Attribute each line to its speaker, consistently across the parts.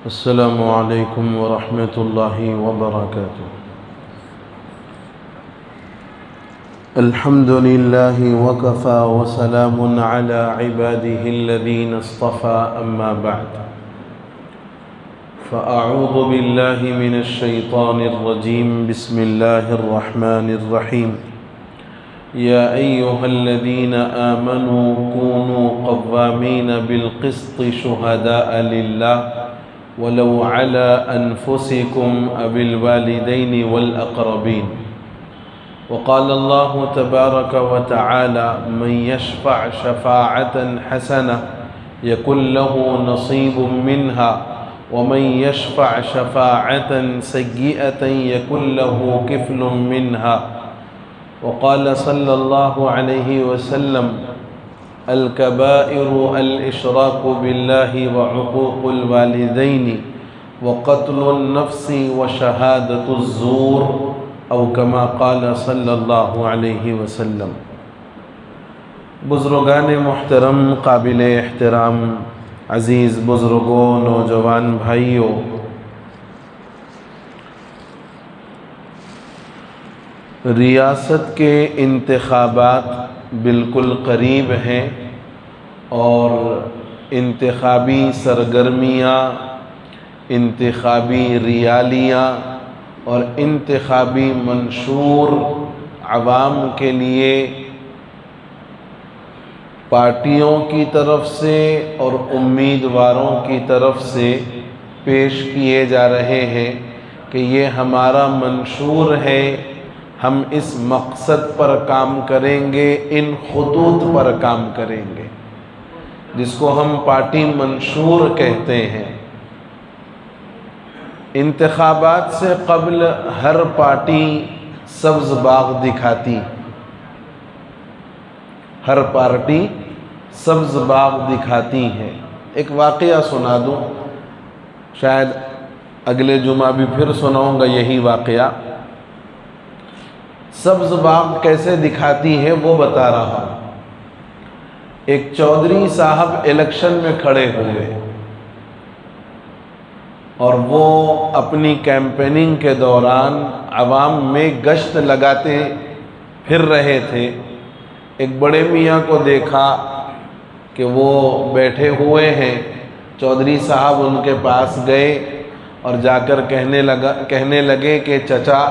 Speaker 1: अस्सलामु अलैकुम वरहमतुल्लाहि वबरकातुह। अल्हम्दुलिल्लाहि वकफ़ा वसलामुन अला इबादिहिल्लज़ीना इस्तफ़ा अम्मा बअद। फ़अऊज़ु बिल्लाहि मिनश शैतानिर रजीम। बिस्मिल्लाहिर रहमानिर रहीम। या अय्युहल्लज़ीना आमनू कूनू क़व्वामीना बिलक़िस्ति शुहदाअ लिल्लाह वलौ अला अनफुसिकुम अविल वालिदैनि वल अक़रबीन। वक़ाल अल्लाहु तबारक व तआला मन यशफ़अ शफ़ाअतन हसनह यकुन लहु नसीबुम मिन्हा वमन यशफ़अ शफ़ाअतन सय्यिअतन यकुन लहु किफ़लुम मिन्हा। वक़ाल सल्लल्लाहु अलैहि वसल्लम अल-कबाइरु अल-इशराकु बिल्लाहि व उक़ूक़ुल वालिदैनि व क़त्लुन नफ़्सि व शहादतुज़्ज़ूर औ कमा क़ाल सल्लल्लाहु अलैहि वसल्लम। बुज़ुर्गान मुहतरम, काबिल एहतराम, अज़ीज़ बुज़ुर्गों, नौजवान भाइयों, रियासत के इंतखाबात बिल्कुल करीब हैं और इंतखाबी सरगर्मियाँ, इंतखाबी रियालियाँ और इंतखाबी मंशूर अवाम के लिए पार्टियों की तरफ से और उम्मीदवारों की तरफ से पेश किए जा रहे हैं कि ये हमारा मंशूर है, हम इस मकसद पर काम करेंगे, इन खुतूत पर काम करेंगे, जिसको हम पार्टी मंशूर कहते हैं। इंतखाबात से कब्ल हर पार्टी सब्ज़ बाग दिखाती, हर पार्टी सब्ज़ बाग दिखाती है। एक वाक़या सुना दूँ, शायद अगले जुमा भी फिर सुनाऊँगा यही वाक़या। सब्ज़ बाग कैसे दिखाती है वो बता रहा हूँ। एक चौधरी साहब इलेक्शन में खड़े हुए और वो अपनी कैंपेनिंग के दौरान आवाम में गश्त लगाते फिर रहे थे। एक बड़े मियाँ को देखा कि वो बैठे हुए हैं। चौधरी साहब उनके पास गए और जाकर कहने लगे कि चचा,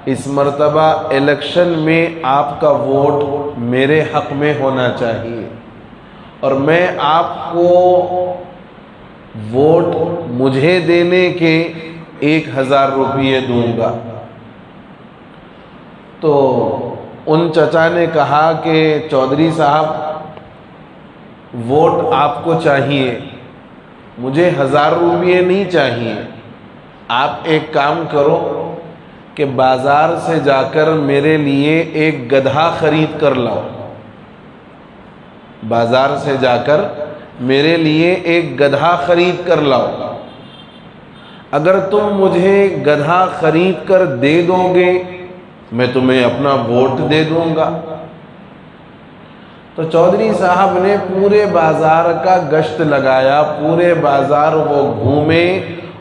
Speaker 1: इस मर्तबा इलेक्शन में आपका वोट मेरे हक़ में होना चाहिए और मैं आपको वोट मुझे देने के 1000 रुपये दूंगा। तो उन चचा ने कहा कि चौधरी साहब, वोट आपको चाहिए, मुझे 1000 रुपये नहीं चाहिए। आप एक काम करो कि बाज़ार से जाकर मेरे लिए एक गधा ख़रीद कर लाओ। बाज़ार से जाकर मेरे लिए एक गधा ख़रीद कर लाओ। अगर तुम मुझे गधा ख़रीद कर दे दोगे, मैं तुम्हें अपना वोट दे दूंगा। तो चौधरी साहब ने पूरे बाज़ार का गश्त लगाया, पूरे बाज़ार वो घूमे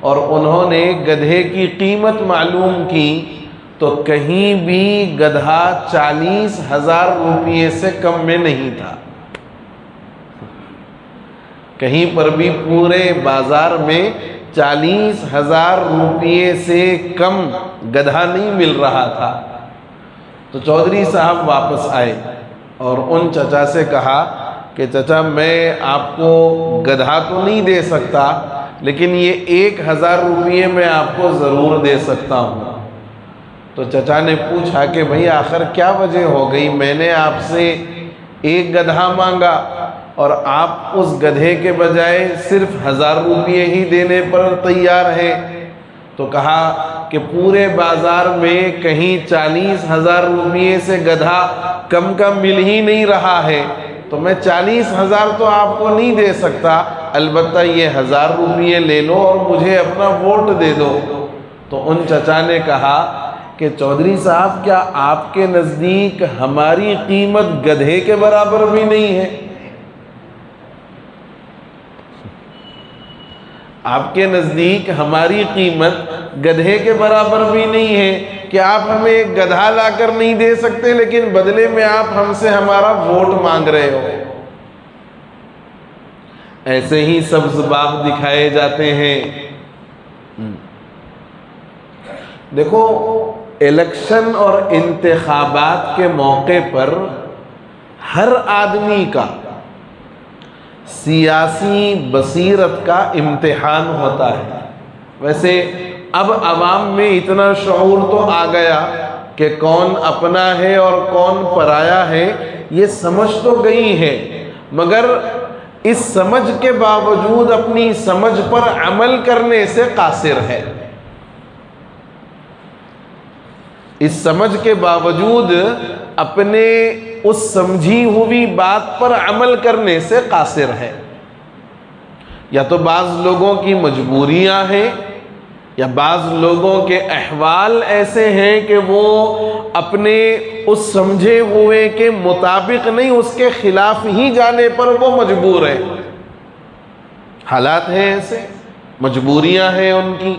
Speaker 1: और उन्होंने गधे की कीमत मालूम की तो कहीं भी गधा 40,000 रुपये से कम में नहीं था। कहीं पर भी पूरे बाजार में 40,000 रुपये से कम गधा नहीं मिल रहा था। तो चौधरी साहब वापस आए और उन चचा से कहा कि चचा, मैं आपको गधा तो नहीं दे सकता, लेकिन ये 1000 रुपये मैं आपको ज़रूर दे सकता हूँ। तो चचा ने पूछा कि भाई आखिर क्या वजह हो गई, मैंने आपसे एक गधा मांगा और आप उस गधे के बजाय सिर्फ 1000 रुपये ही देने पर तैयार हैं। तो कहा कि पूरे बाज़ार में कहीं 40,000 रुपये से गधा कम का मिल ही नहीं रहा है, तो मैं 40,000 तो आपको नहीं दे सकता, अलबत्ता ये 1000 रुपये ले लो और मुझे अपना वोट दे दो। तो उन चचा ने कहा कि चौधरी साहब, क्या आपके नज़दीक हमारी कीमत गधे के बराबर भी नहीं है? आपके नज़दीक हमारी कीमत गधे के बराबर भी नहीं है कि आप हमें एक गधा लाकर नहीं दे सकते, लेकिन बदले में आप हमसे हमारा वोट मांग रहे हो। ऐसे ही सब्ज बाग दिखाए जाते हैं। देखो, इलेक्शन और इंतखाबात के मौके पर हर आदमी का सियासी बसीरत का इम्तिहान होता है। वैसे अब अवाम में इतना शऊर तो आ गया कि कौन अपना है और कौन पराया है, ये समझ तो गई है, मगर इस समझ के बावजूद अपनी समझ पर अमल करने से कासिर है। इस समझ के बावजूद अपने उस समझी हुई बात पर अमल करने से कासिर है। या तो बाज़ लोगों की मजबूरियां हैं, या बाज़ लोगों के अहवाल ऐसे हैं कि वो अपने उस समझे हुए के मुताबिक नहीं, उसके खिलाफ ही जाने पर वो मजबूर है। हालात हैं ऐसे, मजबूरियां हैं उनकी,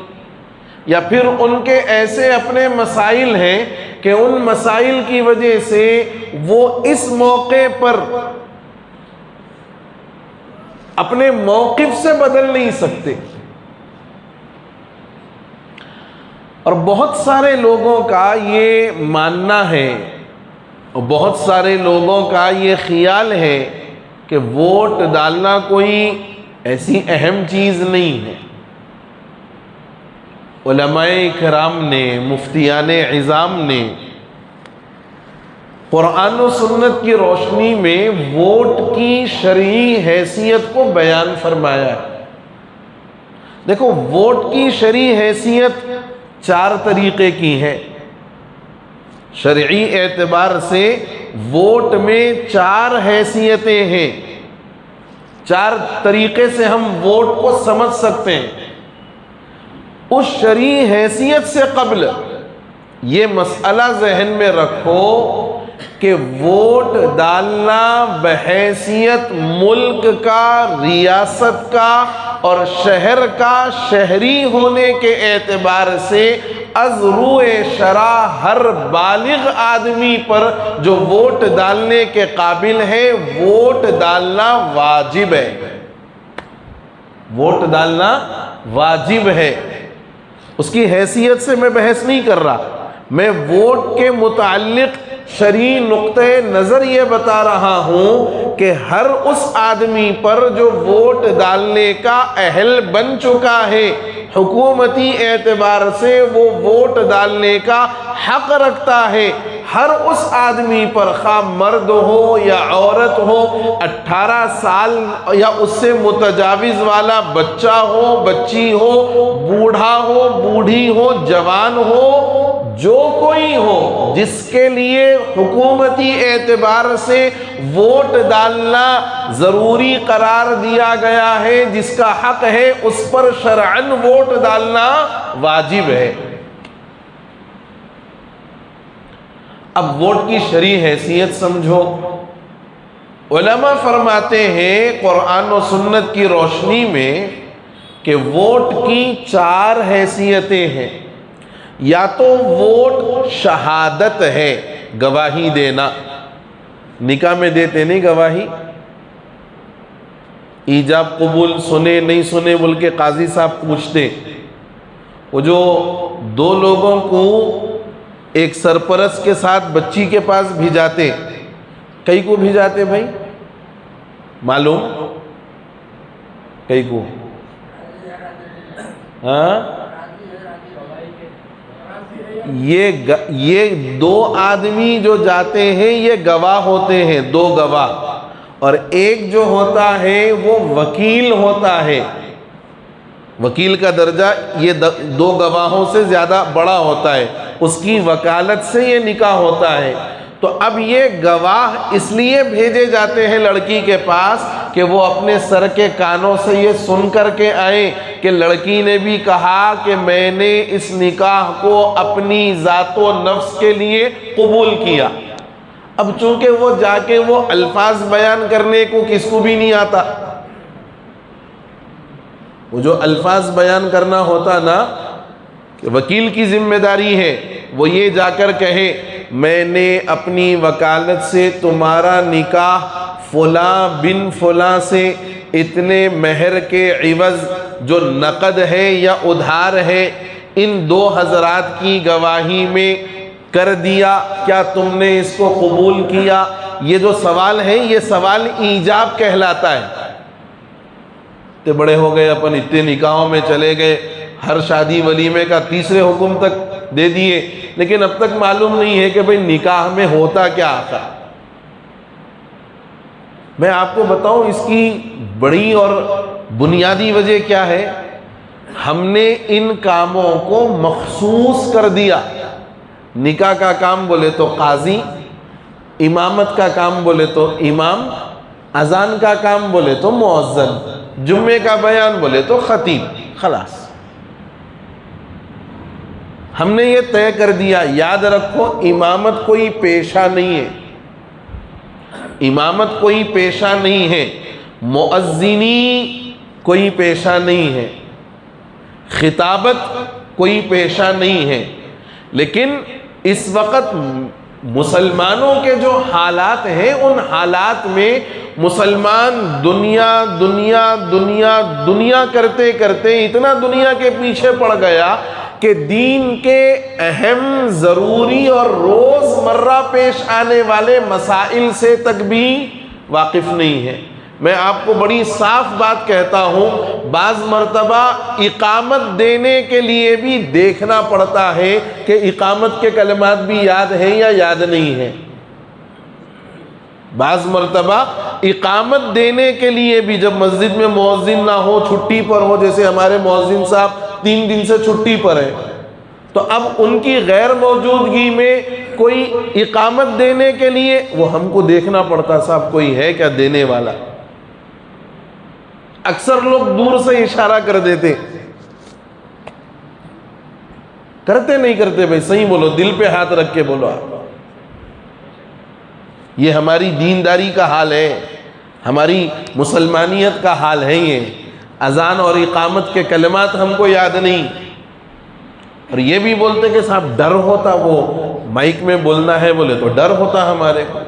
Speaker 1: या फिर उनके ऐसे अपने मसाइल हैं कि उन मसाइल की वजह से वो इस मौके पर अपने मौक़िफ़ से बदल नहीं सकते। और बहुत सारे लोगों का ये मानना है और बहुत सारे लोगों का ये ख्याल है कि वोट डालना कोई ऐसी अहम चीज़ नहीं है। उलमाए किराम ने, मुफ्तियान इज़ाम ने कुरान और सुन्नत की रोशनी में वोट की शरई हैसियत को बयान फरमाया है। देखो, वोट की शरई हैसियत 4 तरीक़े की है। शरई एतबार से वोट में 4 हैसियतें हैं। 4 तरीक़े से हम वोट को समझ सकते हैं। उस शरई हैसियत से कब्ल ये मसला जहन में रखो कि वोट डालना बहैसियत मुल्क का, रियासत का और शहर का शहरी होने के एतबार से अज़रूए शरा हर बालिग आदमी पर जो वोट डालने के काबिल है, वोट डालना वाजिब है। वोट डालना वाजिब है। उसकी हैसियत से मैं बहस नहीं कर रहा, मैं वोट के मुताल्लिक़ शरई नुक्ते नज़र ये बता रहा हूँ कि हर उस आदमी पर जो वोट डालने का अहल बन चुका है, हुकूमती एतबार से वो वोट डालने का हक रखता है, हर उस आदमी पर, खा मर्द हो या औरत हो, 18 साल या उससे मुतजाविज़ वाला बच्चा हो, बच्ची हो, बूढ़ा हो, बूढ़ी हो, जवान हो, जो कोई हो, जिसके लिए हुकूमती एतबार से वोट डालना ज़रूरी करार दिया गया है, जिसका हक है, उस पर शरअन वोट डालना वाजिब है। अब वोट की शरई हैसियत समझो। उलमा फरमाते हैं कुरान और सुन्नत की रोशनी में कि वोट की 4 हैसियतें हैं। या तो वोट शहादत है, गवाही देना, निकाह में देते नहीं गवाही, ईजाब कबूल सुने नहीं सुने बोल के काजी साहब पूछते। वो जो 2 लोगों को एक सरपरस्त के साथ बच्ची के पास भिजाते, कई को भिजाते भाई मालूम? कई को? हाँ, ये 2 आदमी जो जाते हैं ये गवाह होते हैं, 2 गवाह, और एक जो होता है वो वकील होता है। वकील का दर्जा ये 2 गवाहों से ज़्यादा बड़ा होता है, उसकी वकालत से ये निकाह होता है। तो अब ये गवाह इसलिए भेजे जाते हैं लड़की के पास कि वो अपने सर के कानों से ये सुन कर के आए कि लड़की ने भी कहा कि मैंने इस निकाह को अपनी ज़ातो नफ्स के लिए कबूल किया। अब चूंकि वो जाके वो अल्फाज बयान करने को किसको भी नहीं आता, वो जो अल्फाज बयान करना होता ना, वकील की जिम्मेदारी है वो ये जाकर कहे मैंने अपनी वकालत से तुम्हारा निकाह फुला बिन फुला से इतने महर के इवज़ जो नकद है या उधार है इन दो हज़रात की गवाही में कर दिया, क्या तुमने इसको कबूल किया? ये जो सवाल है ये सवाल ईजाब कहलाता है। इतने बड़े हो गए अपन, इतने निकाहों में चले गए, हर शादी वलीमे का तीसरे हुक्म तक दे दिए, लेकिन अब तक मालूम नहीं है कि भाई निकाह में होता क्या आता। मैं आपको बताऊं इसकी बड़ी और बुनियादी वजह क्या है। हमने इन कामों को मखसूस कर दिया। निकाह का काम बोले तो काजी, इमामत का काम बोले तो इमाम, अजान का काम बोले तो मुअज्जिन, जुम्मे का बयान बोले तो खतीब, खलास। हमने ये तय कर दिया। याद रखो इमामत कोई पेशा नहीं है, इमामत कोई पेशा नहीं है, मुअज्जिनी कोई पेशा नहीं है, खिताबत कोई पेशा नहीं है। लेकिन इस वक्त मुसलमानों के जो हालात हैं उन हालात में मुसलमान दुनिया दुनिया दुनिया दुनिया करते करते इतना दुनिया के पीछे पड़ गया कि दीन के अहम ज़रूरी और रोज़मर्रा पेश आने वाले मसाइल से तक भी वाकिफ़ नहीं है। मैं आपको बड़ी साफ बात कहता हूँ, बाज़ मरतबा इकामत देने के लिए भी देखना पड़ता है कि इकामत के कलमात भी याद है या याद नहीं है। बाज़ मरतबा इकामत देने के लिए भी जब मस्जिद में मुअज्जिन ना हो, छुट्टी पर हो, जैसे हमारे मुअज्जिन साहब 3 दिन से छुट्टी पर है, तो अब उनकी गैर मौजूदगी में कोई इकामत देने के लिए वो हमको देखना पड़ता, साहब कोई है क्या देने वाला। अक्सर लोग दूर से इशारा कर देते, करते नहीं करते भाई, सही बोलो, दिल पे हाथ रख के बोलो आप। ये हमारी दीनदारी का हाल है, हमारी मुसलमानियत का हाल है। ये अजान और इकामत के कलमात हमको याद नहीं, और ये भी बोलते कि साहब डर होता, वो माइक में बोलना है बोले तो डर होता हमारे को।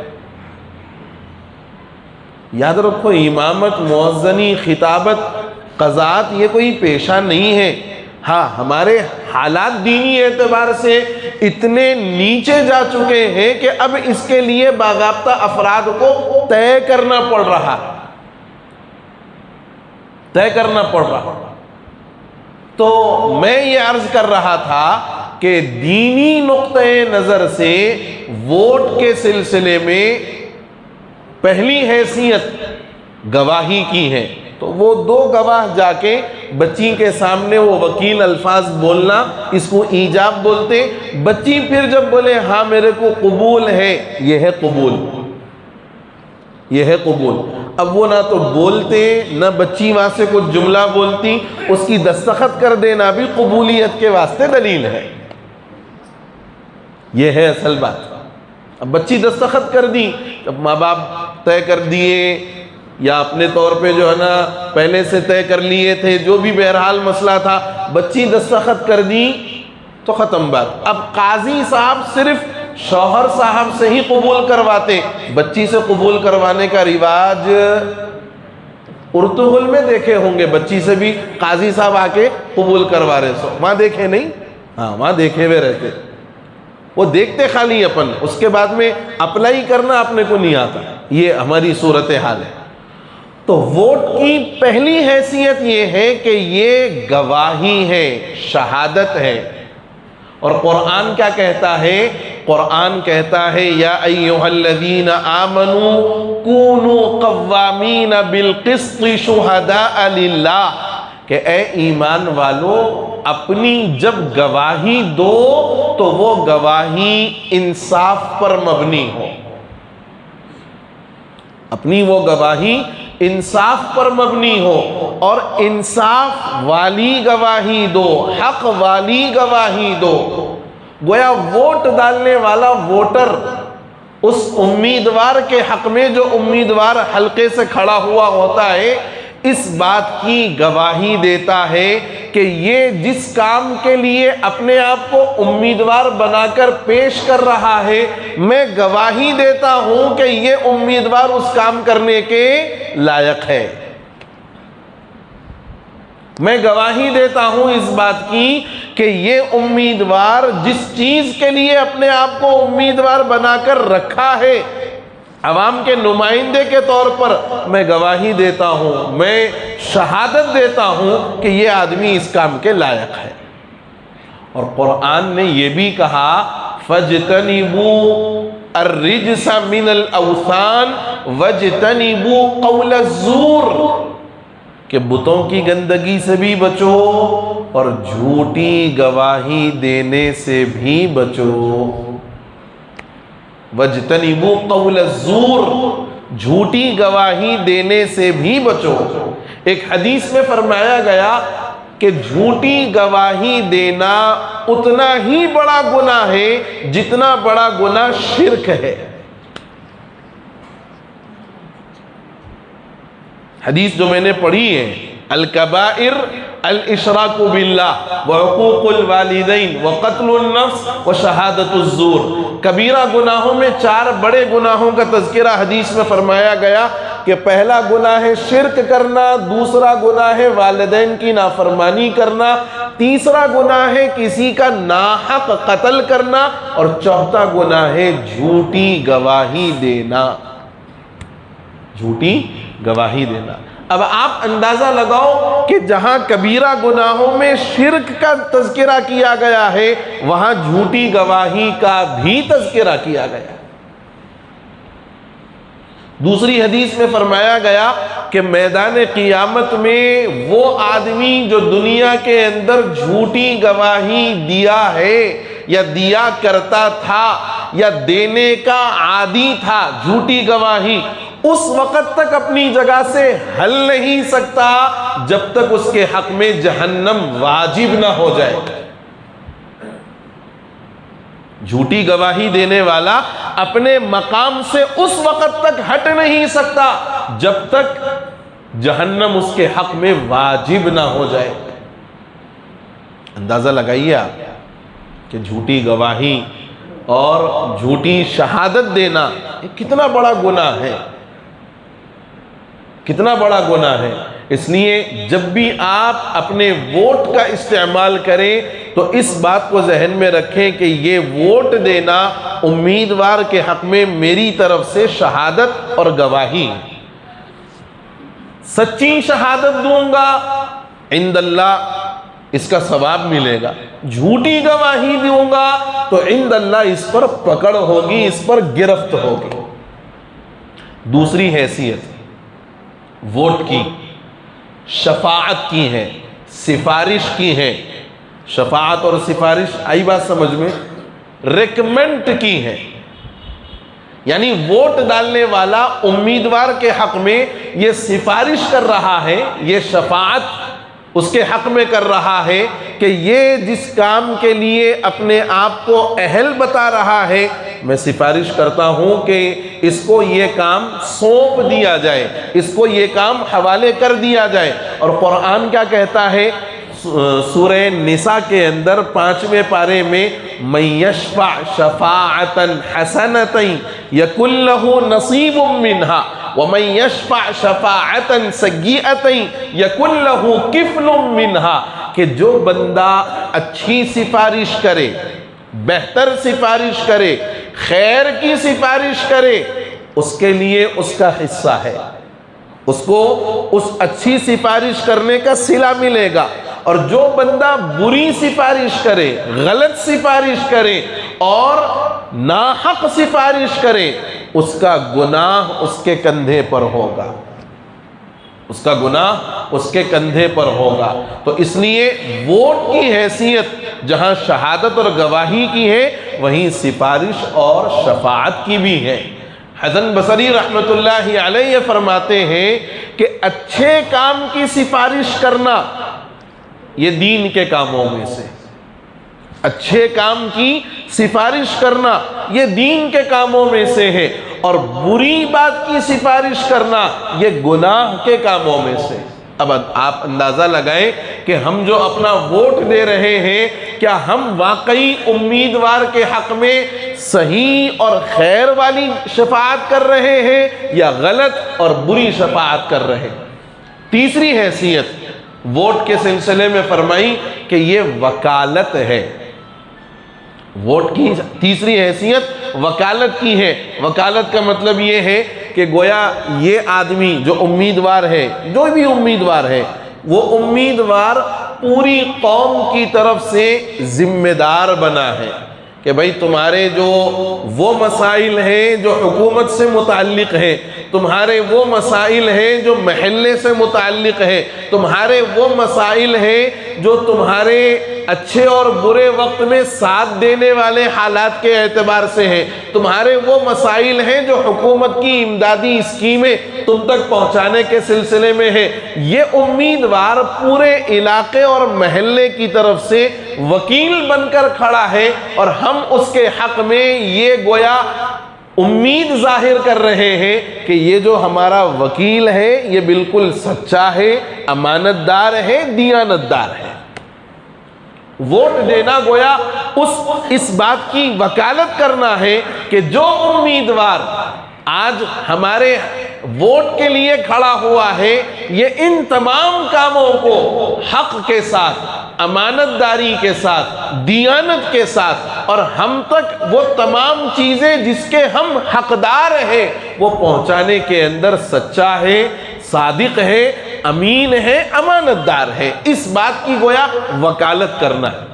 Speaker 1: याद रखो इमामत, मुअज्जनी, खिताबत, क़ज़ात ये कोई पेशा नहीं है। हाँ, हमारे हालात दीनी एतबार से इतने नीचे जा चुके हैं कि अब इसके लिए बाकायदा अफराद को तय करना पड़ रहा, तय करना पड़ रहा। तो मैं ये अर्ज कर रहा था कि दीनी नुक्ते नज़र से वोट के सिलसिले में पहली हैसियत गवाही की है। तो वो 2 गवाह जाके बच्ची के सामने वो वकील अल्फाज बोलना, इसको ईजाब बोलते। बच्ची फिर जब बोले हाँ मेरे को कबूल है, ये है कबूल, ये है कबूल। अब वो ना तो बोलते ना बच्ची वहाँ से कुछ जुमला बोलती, उसकी दस्तखत कर देना भी कबूलियत के वास्ते दलील है। ये है असल बात। अब बच्ची दस्तखत कर दी, अब माँ बाप तय कर दिए या अपने तौर पे जो है ना पहले से तय कर लिए थे, जो भी बहरहाल मसला था, बच्ची दस्तखत कर दी तो ख़त्म बात। अब काजी साहब सिर्फ शौहर साहब से ही कबूल करवाते, बच्ची से कबूल करवाने का रिवाज उर्तुगुल में देखे होंगे, बच्ची से भी काजी साहब आके कबूल करवा रहे। सो वहाँ देखे नहीं? हाँ, वहाँ देखे हुए रहते, वो देखते खाली अपन, उसके बाद में अप्लाई करना अपने को नहीं आता। ये हमारी सूरत हाल है। तो वोट की पहली हैसियत ये है कि ये गवाही है, शहादत है। और कुरान क्या कहता है? कुरान कहता है या अय्युहल्लज़ीना आमनू कूनू क़व्वामीना बिलक़िस्ति शुहदाअ लिल्लाह, कि ए ईमान वालों अपनी जब गवाही दो तो वो गवाही इंसाफ पर मबनी हो, अपनी वो गवाही इंसाफ पर मबनी हो, और इंसाफ वाली गवाही दो, हक वाली गवाही दो। गोया वोट डालने वाला वोटर उस उम्मीदवार के हक में जो उम्मीदवार हल्के से खड़ा हुआ होता है, इस बात की गवाही देता है कि ये जिस काम के लिए अपने आप को उम्मीदवार बनाकर पेश कर रहा है, मैं गवाही देता हूं कि ये उम्मीदवार उस काम करने के लायक है। मैं गवाही देता हूं इस बात की कि ये उम्मीदवार जिस चीज के लिए अपने आप को उम्मीदवार बनाकर रखा है, अवाम के नुमाइंदे के तौर पर मैं गवाही देता हूं, मैं शहादत देता हूं कि ये आदमी इस काम के लायक है। और कुरान ने यह भी कहा, फजतनिबू अर्रिज्स मिनल औसान वजतनिबू कौल ज़ूर, कि बुतों की गंदगी से भी बचो और झूठी गवाही देने से भी बचो। वजतनिबू कौल ज़ूर, झूठी गवाही देने से भी बचो। एक हदीस में फरमाया गया कि झूठी गवाही देना उतना ही बड़ा गुनाह है जितना बड़ा गुनाह शिर्क है। हदीस जो मैंने पढ़ी है, अल कबाइर अल इशराकु बिल्लाह व हुकूकुल वालिदैन व क़त्लुन नफ्स व शहादतुज़ ज़ूर। कबीरा गुनाहों में 4 बड़े गुनाहों का तज़किरा हदीस में फरमाया गया कि पहला गुनाह है शिर्क करना, दूसरा गुनाह है वालिदैन की नाफरमानी करना, तीसरा गुनाह है किसी का नाहक कत्ल करना और चौथा गुनाह है झूठी गवाही देना। झूठी गवाही देना। अब आप अंदाजा लगाओ कि जहां कबीरा गुनाहों में शिर्क का तज़किरा किया गया है, वहां झूठी गवाही का भी तज़किरा किया गया। दूसरी हदीस में फरमाया गया कि मैदान क़ियामत में वो आदमी जो दुनिया के अंदर झूठी गवाही दिया है या दिया करता था या देने का आदी था झूठी गवाही, उस वक़्त तक अपनी जगह से हल नहीं सकता जब तक उसके हक में जहन्नम वाजिब ना हो जाए। झूठी गवाही देने वाला अपने मकाम से उस वक़्त तक हट नहीं सकता जब तक जहन्नम उसके हक में वाजिब ना हो जाए। अंदाजा लगाइए आप कि झूठी गवाही और झूठी शहादत देना कितना बड़ा गुनाह है, कितना बड़ा गुनाह है। इसलिए जब भी आप अपने वोट का इस्तेमाल करें तो इस बात को जहन में रखें कि ये वोट देना उम्मीदवार के हक में मेरी तरफ से शहादत और गवाही। सच्ची शहादत दूंगा इंदल्लाह इसका सवाब मिलेगा, झूठी गवाही दूंगा तो इंदल्लाह इस पर पकड़ होगी, इस पर गिरफ्त होगी। दूसरी हैसियत वोट की शफाअत की है, सिफारिश की है। शफाअत और सिफारिश आई बात समझ में, रिकमेंड की है। यानी वोट डालने वाला उम्मीदवार के हक में ये सिफारिश कर रहा है, ये शफाअत उसके हक में कर रहा है कि ये जिस काम के लिए अपने आप को अहल बता रहा है, मैं सिफारिश करता हूं कि इसको ये काम सौंप दिया जाए, इसको ये काम हवाले कर दिया जाए। और कुरान क्या कहता है सूरह निसा के अंदर 5वें पारे में, मयशफा शफाअतन हसनतन यकुल लहु नसीबुम मिनहा व मयशफा शफाअतन सय्यअतन यकुल लहु किफ्लुम मिनहा, कि जो बंदा अच्छी सिफारिश करे, बेहतर सिफारिश करे, खैर की सिफारिश करे, उसके लिए उसका हिस्सा है, उसको उस अच्छी सिफारिश करने का सिला मिलेगा। और जो बंदा बुरी सिफारिश करे, गलत सिफारिश करे और नाहक सिफारिश करे, उसका गुनाह उसके कंधे पर होगा, उसका गुनाह उसके कंधे पर होगा। तो इसलिए वोट की हैसियत जहां शहादत और गवाही की है, वहीं सिफारिश और शफाअत की भी है। हसन बसरी रहमतुल्लाहि अलैहि फरमाते हैं कि अच्छे काम की सिफारिश करना ये दीन के कामों में से, अच्छे काम की सिफारिश करना ये दीन के कामों में से है, और बुरी बात की सिफारिश करना ये गुनाह के कामों में से। अब आप अंदाज़ा लगाएं कि हम जो अपना वोट दे रहे हैं, क्या हम वाकई उम्मीदवार के हक़ में सही और खैर वाली शफाअत कर रहे हैं या गलत और बुरी शफाअत कर रहे हैं। तीसरी हैसियत वोट के सिलसिले में फरमाई कि ये वकालत है। वोट की तीसरी हैसियत वकालत की है। वकालत का मतलब ये है कि गोया ये आदमी जो उम्मीदवार है, जो भी उम्मीदवार है, वो उम्मीदवार पूरी कौम की तरफ से जिम्मेदार बना है कि भाई तुम्हारे जो वो मसाइल हैं जो हुकूमत से मुताल्लिक़ हैं, तुम्हारे वो मसाइल हैं जो महल्ले से मुताल्लिक़ हैं, तुम्हारे वो मसाइल हैं जो तुम्हारे अच्छे और बुरे वक्त में साथ देने वाले हालात के एतबार से हैं, तुम्हारे वो मसाइल हैं जो हुकूमत की इमदादी स्कीमें तुम तक पहुँचाने के सिलसिले में है। ये उम्मीदवार पूरे इलाके और महल्ले की तरफ से वकील बनकर खड़ा है और हम उसके हक़ में ये गोया उम्मीद जाहिर कर रहे हैं कि ये जो हमारा वकील है ये बिल्कुल सच्चा है, अमानतदार है, दियानतदार है। वोट देना गोया इस बात की वकालत करना है कि जो उम्मीदवार आज हमारे वोट के लिए खड़ा हुआ है ये इन तमाम कामों को हक के साथ, अमानतदारी के साथ, दियानत के साथ और हम तक वो तमाम चीज़ें जिसके हम हकदार हैं वो पहुंचाने के अंदर सच्चा है, सादिक है, अमीन है, अमानतदार है। इस बात की गोया वकालत करना है।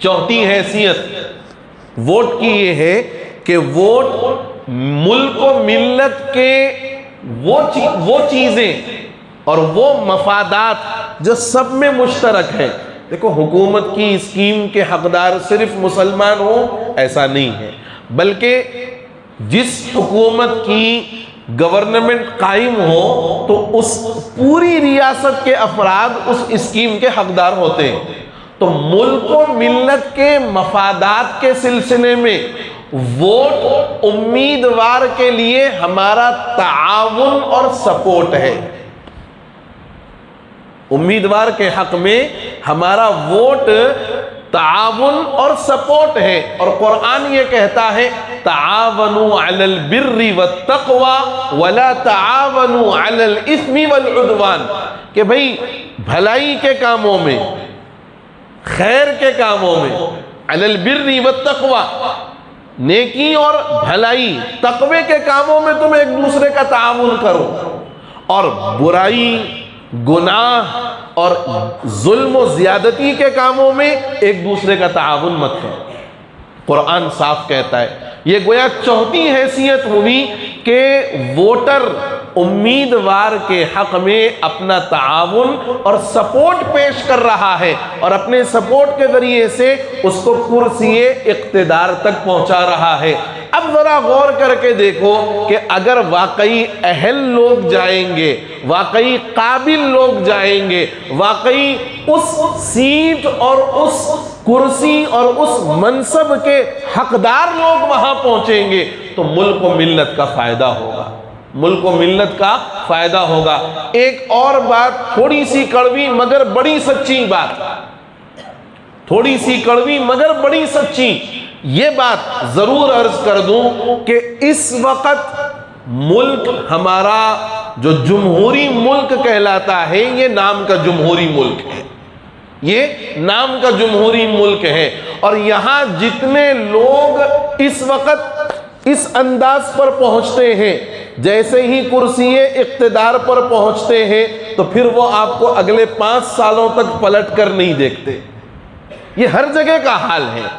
Speaker 1: चौथी हैसियत वोट की ये है कि वोट मुल्क व मिल्लत के वो चीज़ें और वो मफादात जो सब में मुश्तरक है। देखो, हुकूमत की स्कीम के हकदार सिर्फ मुसलमान हो ऐसा नहीं है, बल्कि जिस हुकूमत की गवर्नमेंट कायम हो तो उस पूरी रियासत के अफराद उस स्कीम के हकदार होते हैं। तो मुल्क व मिल्लत के मफादात के सिलसिले में वोट उम्मीदवार के लिए हमारा ताआवुन और सपोर्ट है। उम्मीदवार के हक में हमारा वोट ताआवुन और सपोर्ट है। और कुरान ये कहता है ताआवनु अलल बिर्रि वत्तक़वा वला ताआवनु अलल इस्मि वल उद्वान, कि भाई भलाई के कामों में, खैर के कामों में, अलल बिर्रि वत्तक़वा, नेकी और भलाई, तकवे के कामों में तुम एक दूसरे का ताआवुन करो, और बुराई, गुनाह और जुल्म और ज्यादती के कामों में एक दूसरे का ताआवुन मत करो। कुरान साफ कहता है। ये गोया चौथी हैसियत हुई कि वोटर उम्मीदवार के हक में अपना ताआवुन और सपोर्ट पेश कर रहा है और अपने सपोर्ट के जरिए से उसको कुर्सीए इक़्तिदार तक पहुंचा रहा है। अब जरा गौर करके देखो कि अगर वाकई अहल लोग जाएंगे, वाकई काबिल लोग जाएंगे, वाकई उस सीट और उस कुर्सी और उस मनसब के हकदार लोग वहां पहुंचेंगे तो मुल्क व मिल्लत का फायदा होगा, मुल्क व मिल्लत का फायदा होगा। एक और बात, थोड़ी सी कड़वी मगर बड़ी सच्ची बात, थोड़ी सी कड़वी मगर बड़ी सच्ची, ये बात जरूर अर्ज कर दूं कि इस वक्त मुल्क हमारा जो जमहूरी मुल्क कहलाता है, ये नाम का जमहूरी मुल्क है, ये नाम का जमहूरी मुल्क है। और यहां जितने लोग इस वक्त इस अंदाज पर पहुंचते हैं, जैसे ही कुर्सीए इक़्तिदार पर पहुंचते हैं तो फिर वो आपको अगले 5 सालों तक पलट कर नहीं देखते। ये हर जगह का हाल है,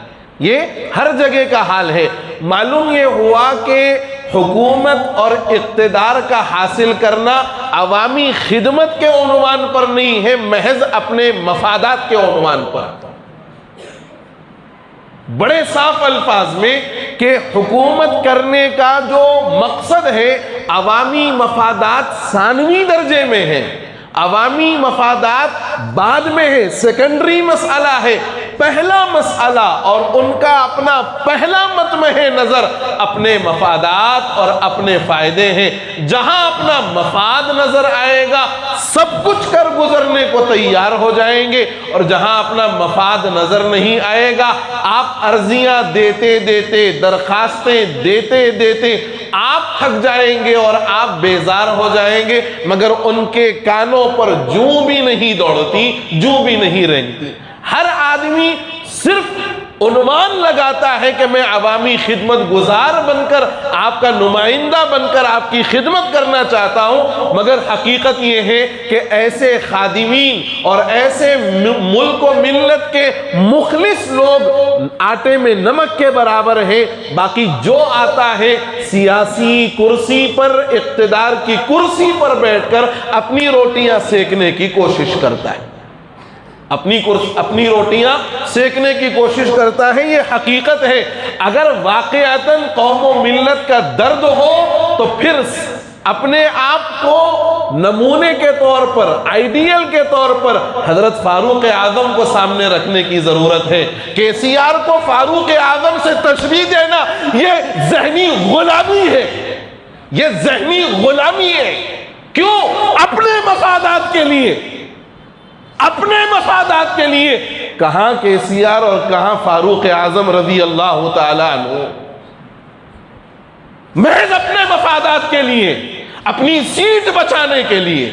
Speaker 1: ये हर जगह का हाल है। मालूम ये हुआ कि हुकूमत और इक़्तिदार का हासिल करना अवामी खिदमत के उन्वान पर नहीं है, महज अपने मफादात के उन्वान पर। बड़े साफ अल्फाज में कि हुकूमत करने का जो मकसद है अवामी मफादात सानवी दर्जे में है, अवामी मफादात बाद में है, सेकेंडरी मसला है। पहला मसला और उनका अपना पहला मतमहे नजर अपने मफादात और अपने फायदे हैं। जहां अपना मफाद नजर आएगा सब कुछ कर गुजरने को तैयार हो जाएंगे, और जहां अपना मफाद नजर नहीं आएगा आप अर्जियां देते देते, दरखास्तें देते देते आप थक जाएंगे और आप बेजार हो जाएंगे, मगर उनके कानों पर जूं भी नहीं दौड़ती, जूं भी नहीं रेंगती। हर आदमी सिर्फ उन्वान लगाता है कि मैं अवामी खिदमत गुजार बनकर, आपका नुमाइंदा बनकर आपकी खिदमत करना चाहता हूं, मगर हकीकत यह है कि ऐसे खादिमीन और ऐसे मुल्क व मिल्लत के मुखलिस लोग आटे में नमक के बराबर है। बाकी जो आता है सियासी कुर्सी पर, इख्तिदार की कुर्सी पर बैठकर अपनी रोटियां सेकने की कोशिश करता है, अपनी रोटियां सेकने की कोशिश करता है। ये हकीकत है। अगर वाक़यातन कौम व मिल्लत का दर्द हो तो फिर अपने आप को नमूने के तौर पर, आइडियल के तौर पर हजरत फारूक आजम को सामने रखने की जरूरत है। केसीआर को फारूक आजम से तशबीह देना ये ज़हनी गुलामी है, ये ज़हनी गुलामी है। क्यों? अपने मफादात के लिए, अपने मफादात के लिए। कहां केसीआर और कहां फारूक आजम रज़ी अल्लाह तआला अन्हु, महज अपने मफादात के लिए, अपनी सीट बचाने के लिए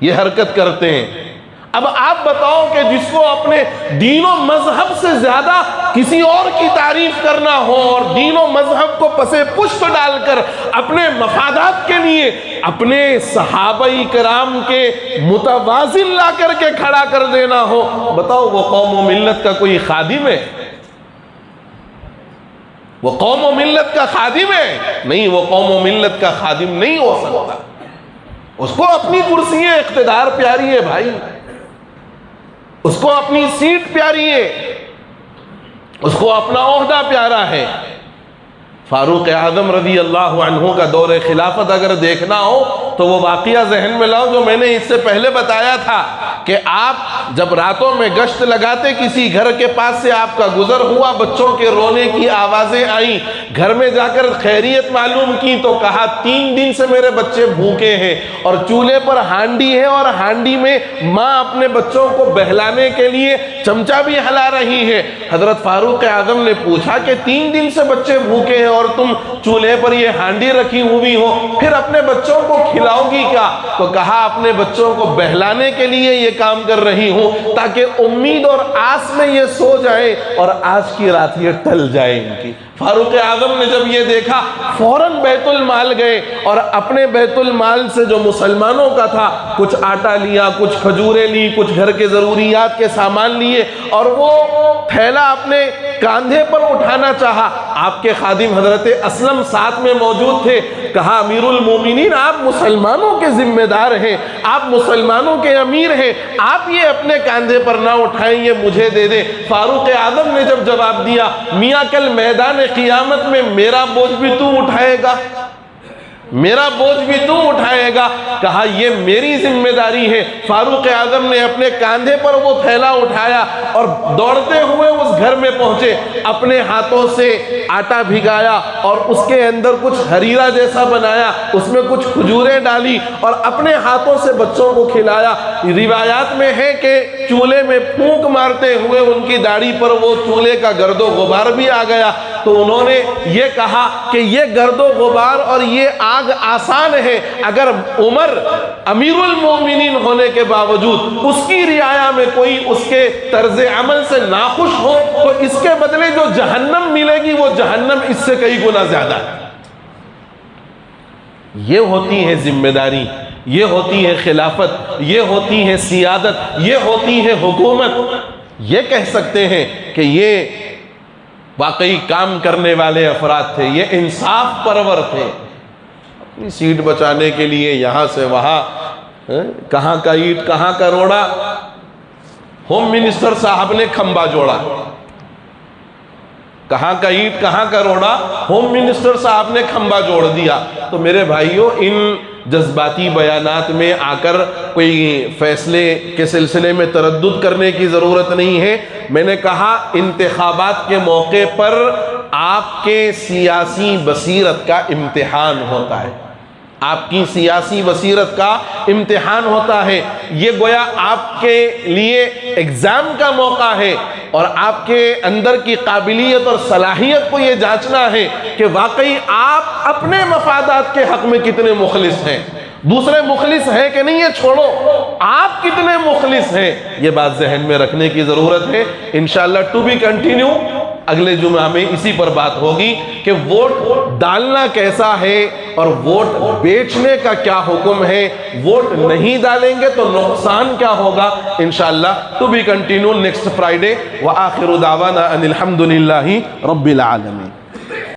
Speaker 1: ये हरकत करते हैं। अब आप बताओ कि जिसको अपने दीनों मजहब से ज्यादा किसी और की तारीफ करना हो और दीनों मजहब को पसे पुष्प डालकर अपने मफादात के लिए अपने सहाबाई कराम के मुतवाजिन ला करके खड़ा कर देना हो, बताओ वो कौम व मिल्लत का कोई खादिम है? वो कौम व मिल्लत का खादिम है? नहीं, वो कौम व मिल्लत का खादिम नहीं हो सकता। उसको अपनी कुर्सी इख्तिदार प्यारी है भाई, उसको अपनी सीट प्यारी है, उसको अपना ओहदा प्यारा है। फारूक आजम रज़ी अल्लाह अन्हु का दौर खिलाफत अगर देखना हो तो वो वाक़या जहन में लाओ जो मैंने इससे पहले बताया था कि आप जब रातों में गश्त लगाते, किसी घर के पास से आपका गुजर हुआ, बच्चों के रोने की आवाज़ें आई, घर में जाकर खैरियत मालूम की तो कहा 3 दिन से मेरे बच्चे भूखे हैं और चूल्हे पर हांडी है और हांडी में माँ अपने बच्चों को बहलाने के लिए चमचा भी हिला रही है। हजरत फारूक आजम ने पूछा कि 3 दिन से बच्चे भूखे हैं और तुम चूल्हे पर ये हांडी रखी हुई हो, फिर अपने बच्चों को खिलाओगी क्या? तो कहा अपने बच्चों को बहलाने के लिए ये काम कर रही हूं ताकि उम्मीद और आस में ये सो जाए और आज की रात ये टल जाए इनकी। फारूक आजम ने जब ये देखा फौरन बैतुल माल गए और अपने बैतुल माल से जो मुसलमानों का था कुछ आटा लिया, कुछ खजूरें ली, कुछ घर के ज़रूरियात के सामान लिए और वो थैला अपने कांधे पर उठाना चाहा। आपके खादिम हजरत असलम साथ में मौजूद थे। कहा अमीरुल मोमिनीन, आप मुसलमानों के जिम्मेदार हैं, आप मुसलमानों के अमीर हैं, आप ये अपने कांधे पर ना उठाएं, ये मुझे दे दे। फारूक आजम ने जब जवाब दिया, मियाँ कल मैदान क़ियामत में मेरा बोझ भी तू उठाएगा, मेरा बोझ भी तू उठाएगा। कहा यह मेरी जिम्मेदारी है। फारूक आजम ने अपने कांधे पर वो थैला उठाया और दौड़ते हुए उस घर में पहुंचे, अपने हाथों से आटा भिगाया और उसके अंदर कुछ हरीरा जैसा बनाया, उसमें कुछ खजूरें डाली और अपने हाथों से बच्चों को खिलाया। रिवायात में है कि चूल्हे में फूंक मारते हुए उनकी दाढ़ी पर वो चूल्हे का गर्दो गुबार भी आ गया। तो उन्होंने ये कहा कि ये गर्दो गुबार और ये आग आसान है, अगर उमर अमीरुल मोमिनीन होने के बावजूद उसकी रियाया में कोई उसके तर्ज अमल से नाखुश हो तो इसके बदले जो जहन्नम मिलेगी वो जहन्नम इससे कई गुना ज्यादा है। ये होती है जिम्मेदारी, ये होती है खिलाफत, ये होती है सियादत, ये होती है हुकूमत। ये कह सकते हैं कि ये वाकई काम करने वाले अफराद थे, ये इंसाफ परवर थे। अपनी सीट बचाने के लिए यहाँ से वहाँ, कहाँ का ईंट कहाँ का रोड़ा, होम मिनिस्टर साहब ने खंबा जोड़ा। कहाँ का ईंट कहाँ का रोड़ा, होम मिनिस्टर साहब ने खंबा जोड़ दिया। तो मेरे भाइयों, इन जज्बाती बयानात में आकर कोई फैसले के सिलसिले में तरद्दुद करने की ज़रूरत नहीं है। मैंने कहा इंतखाबात के मौके पर आपके सियासी बसीरत का इम्तिहान होता है, आपकी सियासी बसीरत का इम्तिहान होता है। ये गोया आपके लिए एग्ज़ाम का मौका है और आपके अंदर की काबिलियत और सलाहियत को ये जांचना है कि वाकई आप अपने मफादात के हक़ में कितने मुखलिस हैं, दूसरे मुखलिस हैं कि नहीं ये छोड़ो, आप कितने मुखलिस हैं, ये बात जहन में रखने की ज़रूरत है। इंशाअल्लाह टू बी कंटिन्यू अगले जुमा में इसी पर बात होगी कि वोट डालना कैसा है और वोट बेचने का क्या हुक्म है, वोट नहीं डालेंगे तो नुकसान क्या होगा। इंशाअल्लाह to be continue next Friday. व आखिरु दावाना अनिल हम्दुलिल्लाहि रब्बिल आलमीन।